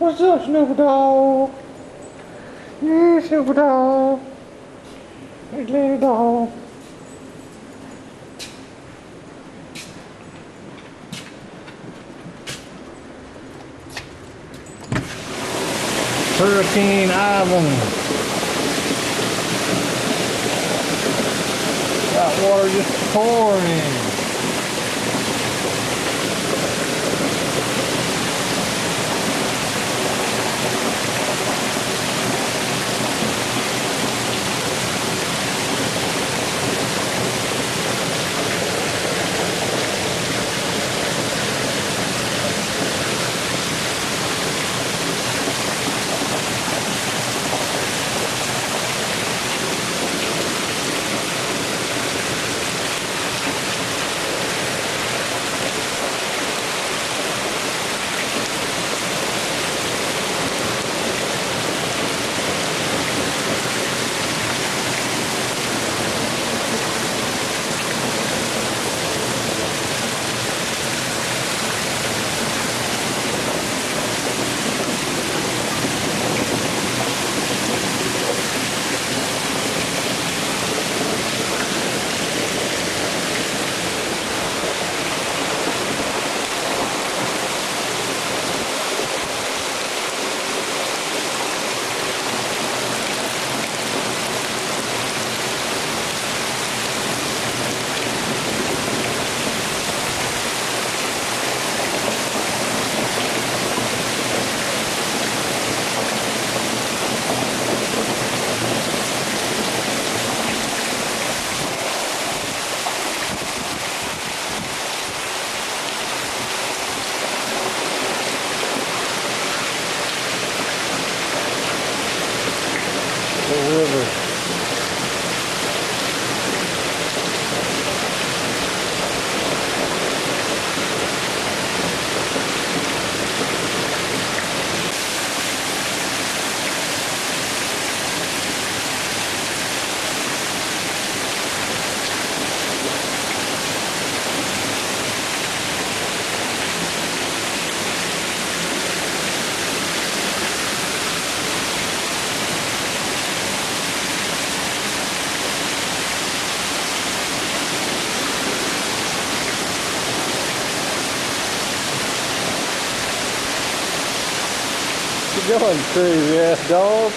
What's up, Snoop Dogg? Yeah, Snoop Dogg. Hey, little dog. Hurricane Ivan. That water just pouring. The river. You're going crazy ass dog.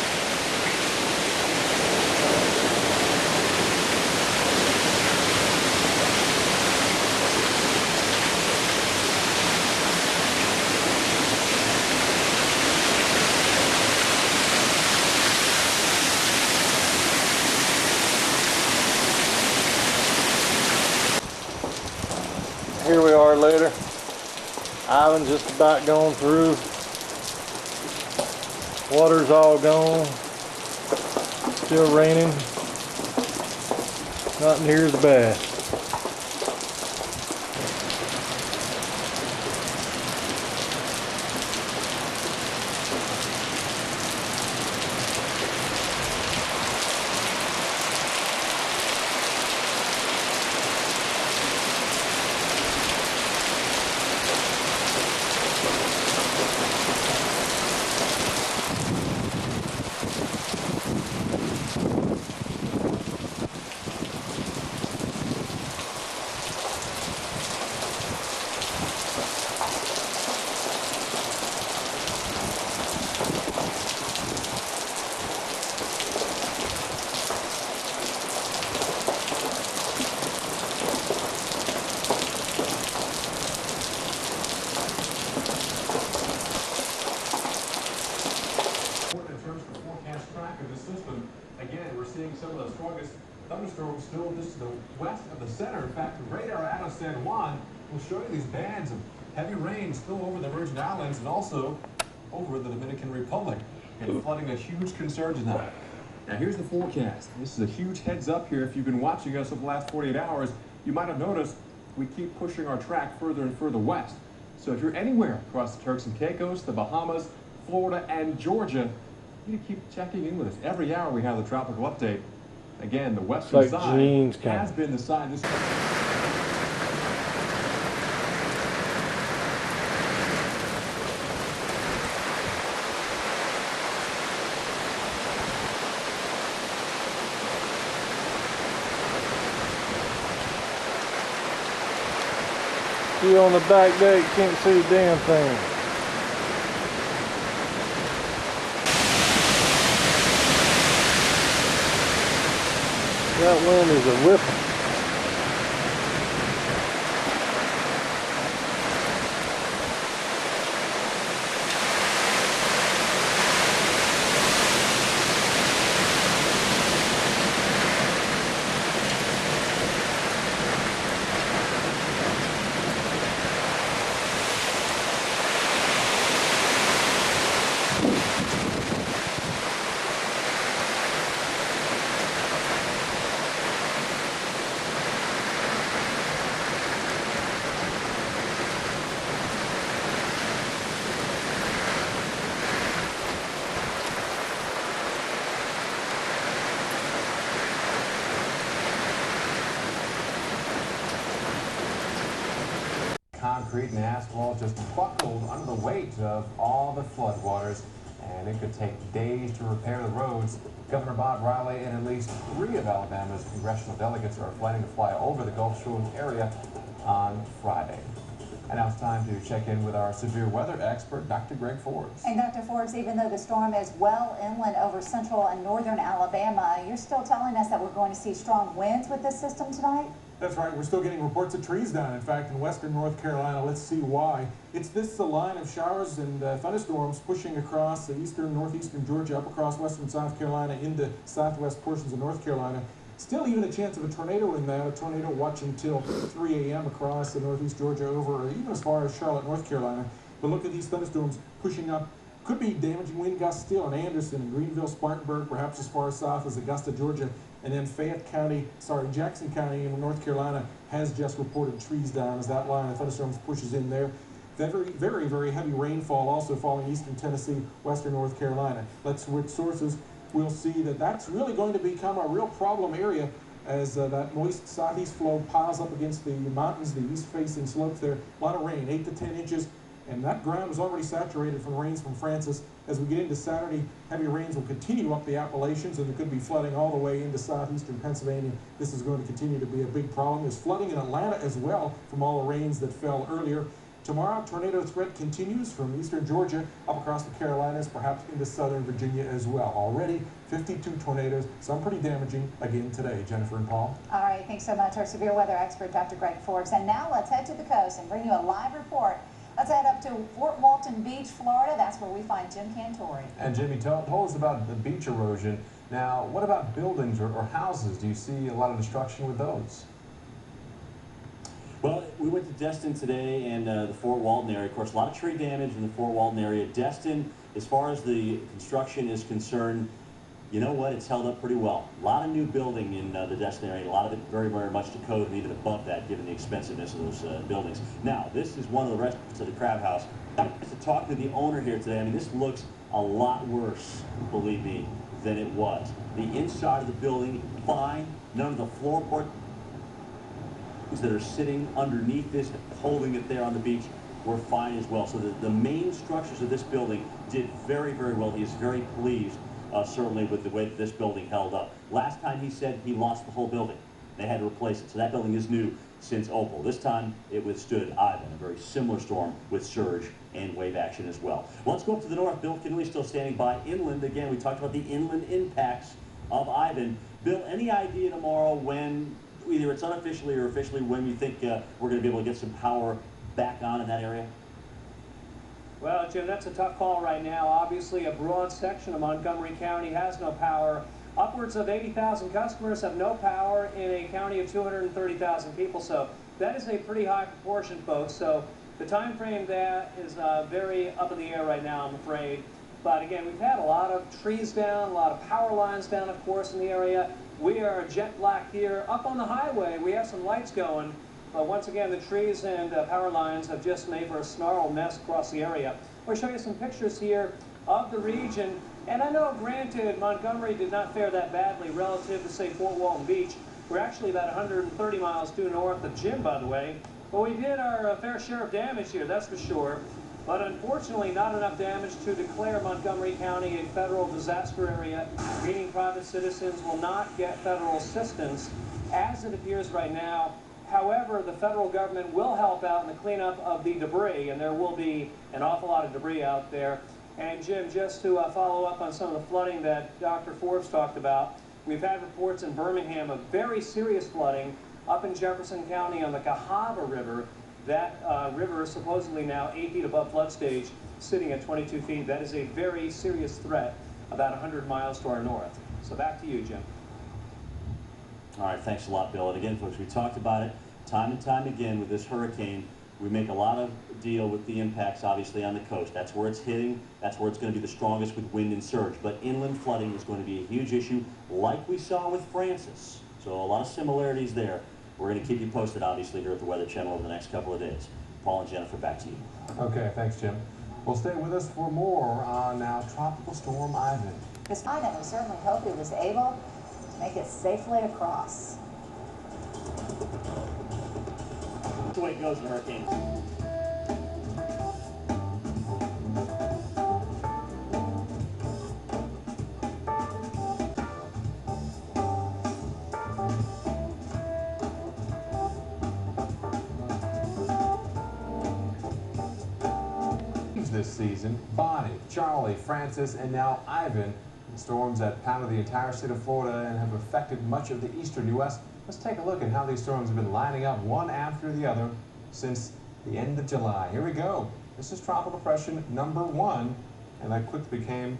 Here we are later. Ivan's just about going through. Water's all gone. Still raining. Not near as bad. Again, we're seeing some of the strongest thunderstorms still just to the west of the center. In fact, the radar out of San Juan will show you these bands of heavy rain still over the Virgin Islands and also over the Dominican Republic, and flooding a huge concern tonight. Now here's the forecast. This is a huge heads up here. If you've been watching us over the last 48 hours, you might have noticed we keep pushing our track further and further west. So if you're anywhere across the Turks and Caicos, the Bahamas, Florida, and Georgia, you need to keep checking in with us. Every hour we have the tropical update. Again, the western side has been the side this. You on the back deck can't see a damn thing. That wind is a whipping. Concrete and asphalt just buckled under the weight of all the floodwaters, and it could take days to repair the roads. Governor Bob Riley and at least 3 of Alabama's congressional delegates are planning to fly over the Gulf Shore area on Friday. And now it's time to check in with our severe weather expert, Dr. Greg Forbes. And Dr. Forbes, even though the storm is well inland over central and northern Alabama, you're still telling us that we're going to see strong winds with this system tonight? That's right. We're still getting reports of trees down. In fact, in western North Carolina, let's see why. It's this line of showers and thunderstorms pushing across the eastern, northeastern Georgia, up across western South Carolina into southwest portions of North Carolina. Still even a chance of a tornado in that, a tornado watch until 3 a.m. across the northeast Georgia over even as far as Charlotte, North Carolina. But look at these thunderstorms pushing up. Could be damaging wind gusts still in Anderson and Greenville, Spartanburg, perhaps as far south as Augusta, Georgia. And then Jackson County in North Carolina has just reported trees down as that line of thunderstorms pushes in there. Very, very, very heavy rainfall also falling eastern Tennessee, western North Carolina. Let's switch sources. We'll see that that's really going to become a real problem area as that moist southeast flow piles up against the mountains, the east-facing slopes there. A lot of rain, 8 to 10 inches. And that ground is already saturated from rains from Francis. As we get into Saturday, heavy rains will continue up the Appalachians, and there could be flooding all the way into southeastern Pennsylvania. This is going to continue to be a big problem. There's flooding in Atlanta as well from all the rains that fell earlier. Tomorrow, tornado threat continues from eastern Georgia up across the Carolinas, perhaps into southern Virginia as well. Already 52 tornadoes, some pretty damaging again today. Jennifer and Paul. All right, thanks so much, our severe weather expert, Dr. Greg Forbes. And now let's head to the coast and bring you a live report. Let's head up to Fort Walton Beach, Florida. That's where we find Jim Cantori. And Jimmy, told us about the beach erosion. Now, what about buildings or houses? Do you see a lot of destruction with those? Well, we went to Destin today and the Fort Walton area. Of course, a lot of tree damage in the Fort Walton area. Destin, as far as the construction is concerned, you know what? It's held up pretty well. A lot of new building in the Destin area. A lot of it very, very much to code and even above that, given the expensiveness of those buildings. Now, this is one of the restaurants of the Crab House. I got to talk to the owner here today. I mean, this looks a lot worse, believe me, than it was. The inside of the building, fine. None of the floorboards that are sitting underneath this, holding it there on the beach, were fine as well. So the main structures of this building did very, very well. He is very pleased, certainly, with the way that this building held up. Last time he said he lost the whole building. They had to replace it. So that building is new since Opal. This time it withstood Ivan, a very similar storm with surge and wave action as well. Well, let's go up to the north. Bill Kinley still standing by inland. Again, we talked about the inland impacts of Ivan. Bill, any idea tomorrow when, either it's unofficially or officially, when you think we're going to be able to get some power back on in that area? Well, Jim, that's a tough call right now. Obviously, a broad section of Montgomery County has no power. Upwards of 80,000 customers have no power in a county of 230,000 people. So that is a pretty high proportion, folks. So the time frame that is very up in the air right now, I'm afraid. But again, we've had a lot of trees down, a lot of power lines down, of course, in the area. We are jet black here. Up on the highway, we have some lights going. But once again, the trees and power lines have just made for a snarled mess across the area. We'll show you some pictures here of the region. And I know, granted, Montgomery did not fare that badly relative to, say, Fort Walton Beach. We're actually about 130 miles due north of Jim, by the way. But we did our fair share of damage here, that's for sure. But unfortunately, not enough damage to declare Montgomery County a federal disaster area, meaning private citizens will not get federal assistance. As it appears right now, However, the federal government will help out in the cleanup of the debris, and there will be an awful lot of debris out there. And Jim, just to follow up on some of the flooding that Dr. Forbes talked about, we've had reports in Birmingham of very serious flooding up in Jefferson County on the Cahaba River. That river is supposedly now 8 feet above flood stage, sitting at 22 feet. That is a very serious threat about 100 miles to our north. So back to you, Jim. All right, thanks a lot, Bill. And again, folks, we talked about it time and time again with this hurricane. We make a lot of deal with the impacts, obviously, on the coast. That's where it's hitting. That's where it's going to be the strongest with wind and surge. But inland flooding is going to be a huge issue, like we saw with Francis. So a lot of similarities there. We're going to keep you posted, obviously, here at the Weather Channel over the next couple of days. Paul and Jennifer, back to you. Okay, thanks, Jim. Well, stay with us for more on now Tropical Storm Ivan. This time, and we certainly hope he was able to make it safely across. That's the way it goes in hurricanes. This season, Bonnie, Charlie, Francis, and now Ivan. Storms that pounded the entire state of Florida and have affected much of the eastern U.S. Let's take a look at how these storms have been lining up one after the other since the end of July. Here we go. This is Tropical Depression number 1, and that quickly became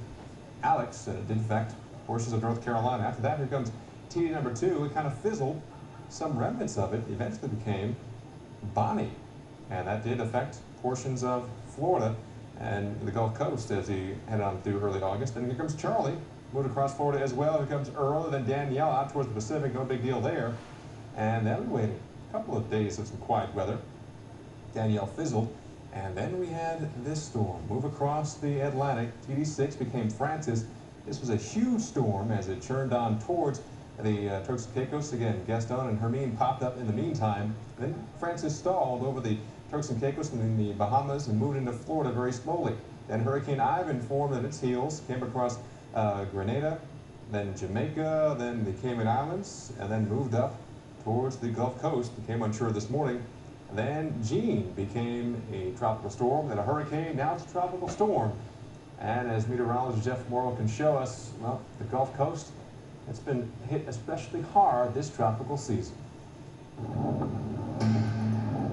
Alex. It did affect portions of North Carolina. After that, here comes TD number 2. It kind of fizzled. Some remnants of it eventually became Bonnie, and that did affect portions of Florida and the Gulf Coast as he headed on through early August. And here comes Charlie, moved across Florida as well. Here comes Earl, and then Danielle out towards the Pacific. No big deal there. And then we waited a couple of days of some quiet weather. Danielle fizzled, and then we had this storm move across the Atlantic. TD6 became Francis. This was a huge storm as it churned on towards the Turks and Caicos. Again, Gaston and Hermine popped up in the meantime. Then Francis stalled over the Turks and Caicos and in the Bahamas and moved into Florida very slowly. Then Hurricane Ivan formed at its heels, came across Grenada, then Jamaica, then the Cayman Islands, and then moved up towards the Gulf Coast. Became unsure this morning. Then Jean became a tropical storm, then a hurricane, now it's a tropical storm. And as meteorologist Jeff Morrow can show us, well, the Gulf Coast, it's been hit especially hard this tropical season.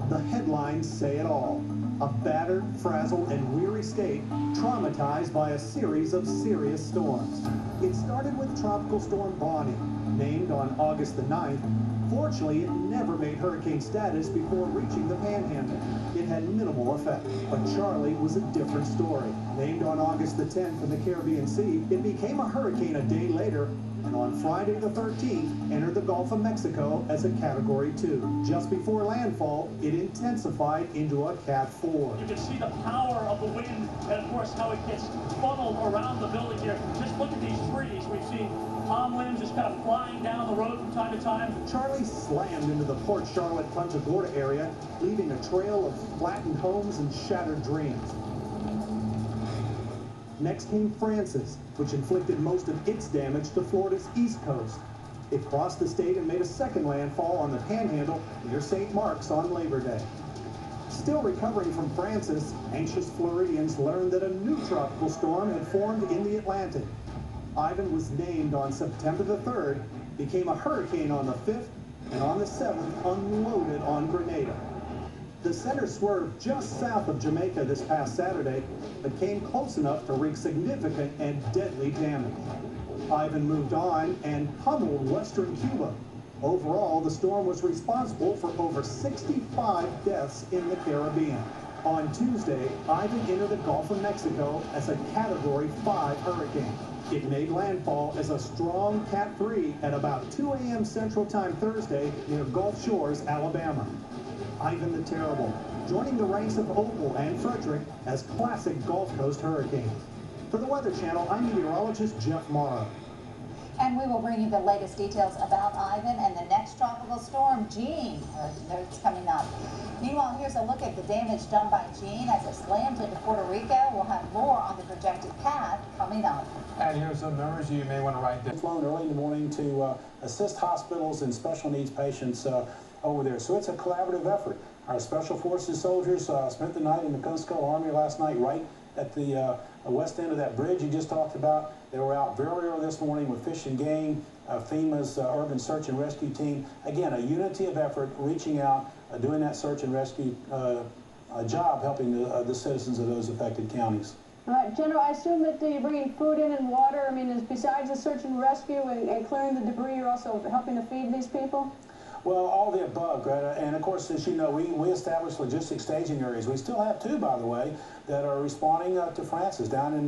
The headlines say it all. A battered, frazzled, and weary state traumatized by a series of serious storms. It started with Tropical Storm Bonnie, named on August the 9th. Fortunately, it never made hurricane status before reaching the Panhandle. It had minimal effect. But Charlie was a different story. Named on August the 10th in the Caribbean Sea, it became a hurricane a day later, and on Friday the 13th, entered the Gulf of Mexico as a Category 2. Just before landfall, it intensified into a Cat 4. You can see the power of the wind and, of course, how it gets funneled around the building here. Just look at these trees. We've seen palm limbs just kind of flying down the road from time to time. Charlie slammed into the Port Charlotte, Punta Gorda area, leaving a trail of flattened homes and shattered dreams. Next came Francis, which inflicted most of its damage to Florida's east coast. It crossed the state and made a second landfall on the Panhandle near St. Mark's on Labor Day. Still recovering from Francis, anxious Floridians learned that a new tropical storm had formed in the Atlantic. Ivan was named on September the 3rd, became a hurricane on the 5th, and on the 7th unloaded on Grenada. The center swerved just south of Jamaica this past Saturday, but came close enough to wreak significant and deadly damage. Ivan moved on and pummeled western Cuba. Overall, the storm was responsible for over 65 deaths in the Caribbean. On Tuesday, Ivan entered the Gulf of Mexico as a Category 5 hurricane. It made landfall as a strong Cat 3 at about 2 a.m. Central Time Thursday near Gulf Shores, Alabama. Ivan the Terrible, joining the ranks of Opal and Frederick as classic Gulf Coast hurricanes. For the Weather Channel, I'm meteorologist Jeff Morrow. And we will bring you the latest details about Ivan and the next tropical storm, Jean. It's coming up. Meanwhile, here's a look at the damage done by Jean as it slams into Puerto Rico. We'll have more on the projected path coming up. And here are some numbers you may want to write down. Flown early in the morning to assist hospitals and special needs patients over there. So it's a collaborative effort. Our Special Forces soldiers spent the night in the Coastal Army last night right at the west end of that bridge you just talked about. They were out very early this morning with Fish and Game, FEMA's urban search and rescue team. Again, a unity of effort, reaching out, doing that search and rescue job, helping the citizens of those affected counties. All right, General, I assume that you're bringing food in and water. I mean, besides the search and rescue and clearing the debris, you're also helping to feed these people? Well, all the above, Greta. And of course, as you know, we established logistics staging areas. We still have two, by the way, that are responding to Francis down in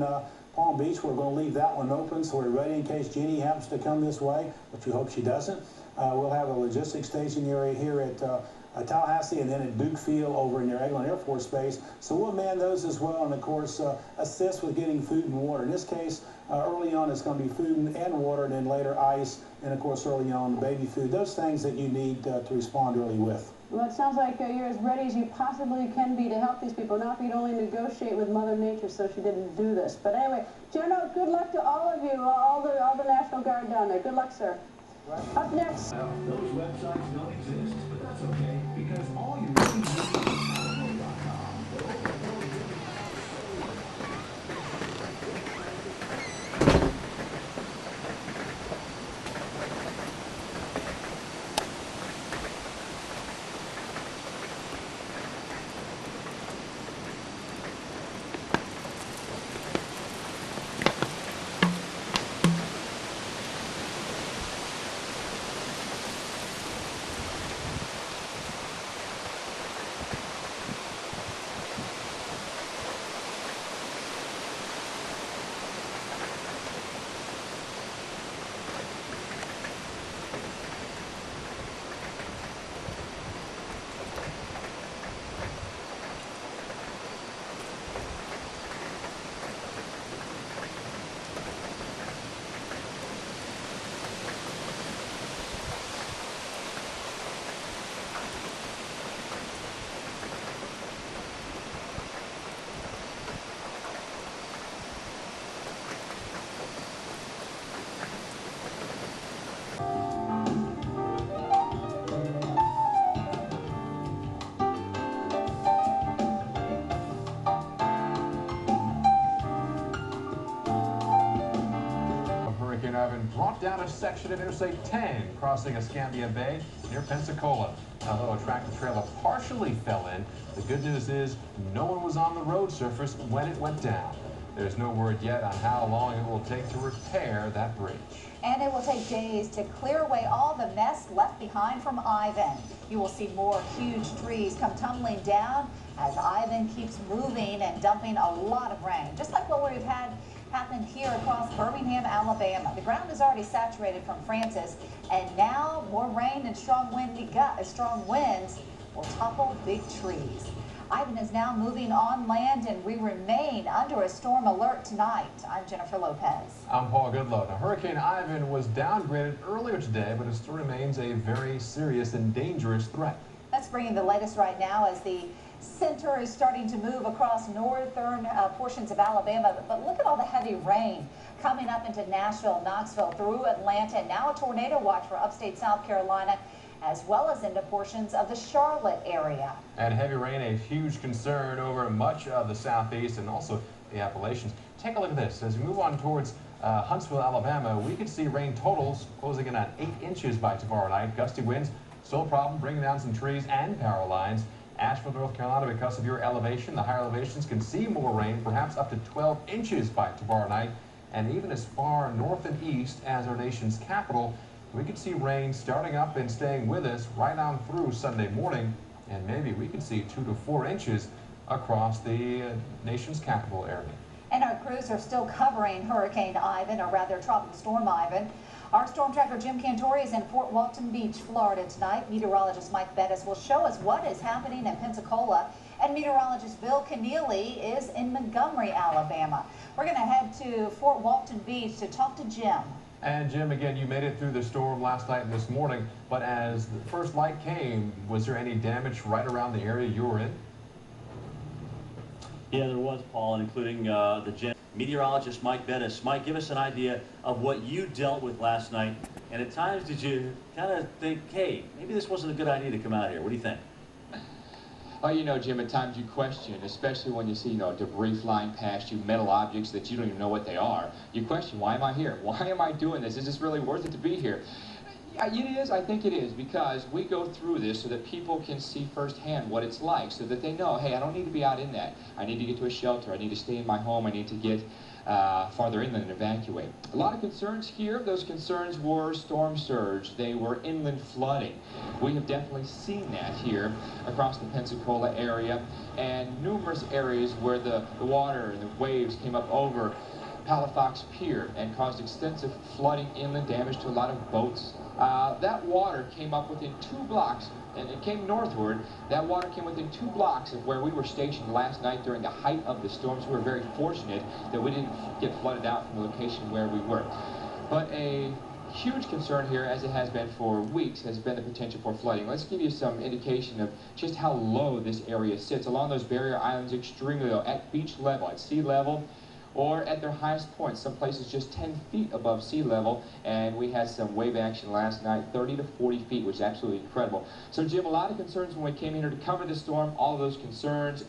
Palm Beach. We're going to leave that one open, so we're ready in case Jeannie happens to come this way, which we hope she doesn't. We'll have a logistics staging area here at Tallahassee, and then at Duke Field over near Eglin Air Force Base. So we'll man those as well, and of course assist with getting food and water. In this case, early on it's going to be food and water, and then later ice, and of course early on baby food. Those things that you need to respond early with. Well, it sounds like you're as ready as you possibly can be to help these people. Not that you'd only negotiate with Mother Nature so she didn't do this. But anyway, General, good luck to all of you, all the National Guard down there. Good luck, sir. Right. Up next. Well, those websites don't exist, but that's okay, because all you really need is Alamo.com. Ivan brought down a section of Interstate 10 crossing Escambia Bay near Pensacola. Although a tractor-trailer partially fell in, the good news is no one was on the road surface when it went down. There's no word yet on how long it will take to repair that bridge. And it will take days to clear away all the mess left behind from Ivan. You will see more huge trees come tumbling down as Ivan keeps moving and dumping a lot of rain, just like what we've had happen here across Birmingham, Alabama. The ground is already saturated from Francis, and now more rain and strong winds will topple big trees. Ivan is now moving on land, and we remain under a storm alert tonight. I'm Jennifer Lopez. I'm Paul Goodlow. Now, Hurricane Ivan was downgraded earlier today, but it still remains a very serious and dangerous threat. That's bringing the latest right now as the center is starting to move across northern portions of Alabama. But look at all the heavy rain coming up into Nashville, Knoxville, through Atlanta, and now a tornado watch for upstate South Carolina, as well as into portions of the Charlotte area. And heavy rain, a huge concern over much of the southeast and also the Appalachians. Take a look at this. As we move on towards Huntsville, Alabama, we could see rain totals closing in on 8 inches by tomorrow night. Gusty winds, still a problem, bringing down some trees and power lines. Asheville, North Carolina, because of your elevation, the higher elevations can see more rain, perhaps up to 12 inches by tomorrow night. And even as far north and east as our nation's capital, we could see rain starting up and staying with us right on through Sunday morning, and maybe we could see 2 to 4 inches across the nation's capital area. And our crews are still covering Hurricane Ivan, or rather Tropical Storm Ivan. Our storm tracker Jim Cantori is in Fort Walton Beach, Florida tonight. Meteorologist Mike Bettis will show us what is happening in Pensacola, and meteorologist Bill Keneally is in Montgomery, Alabama. We're going to head to Fort Walton Beach to talk to Jim. And Jim, again, you made it through the storm last night and this morning, but as the first light came, was there any damage right around the area you were in? Yeah, there was, Paul, including the jet. meteorologist Mike Bettis. Mike, give us an idea of what you dealt with last night. And at times, did you kind of think, hey, maybe this wasn't a good idea to come out here? What do you think? Oh, you know, Jim, at times you question, especially when you see, you know, debris flying past you, metal objects that you don't even know what they are. You question, why am I here? Why am I doing this? Is this really worth it to be here? Yeah, it is. I think it is, because we go through this so that people can see firsthand what it's like, so that they know, hey, I don't need to be out in that. I need to get to a shelter. I need to stay in my home. I need to get farther inland and evacuate. A lot of concerns here. Those concerns were storm surge. They were inland flooding. We have definitely seen that here across the Pensacola area, and numerous areas where the water and the waves came up over Palafox Pier and caused extensive flooding inland, damage to a lot of boats. That water came up within 2 blocks, and it came northward. That water came within 2 blocks of where we were stationed last night during the height of the storms. We were very fortunate that we didn't get flooded out from the location where we were. But a huge concern here, as it has been for weeks, has been the potential for flooding. Let's give you some indication of just how low this area sits. Along those barrier islands, extremely low, at beach level, at sea level, or at their highest points, some places just 10 feet above sea level, and we had some wave action last night, 30 to 40 feet, which is absolutely incredible. So, Jim, a lot of concerns when we came here to cover the storm, all of those concerns.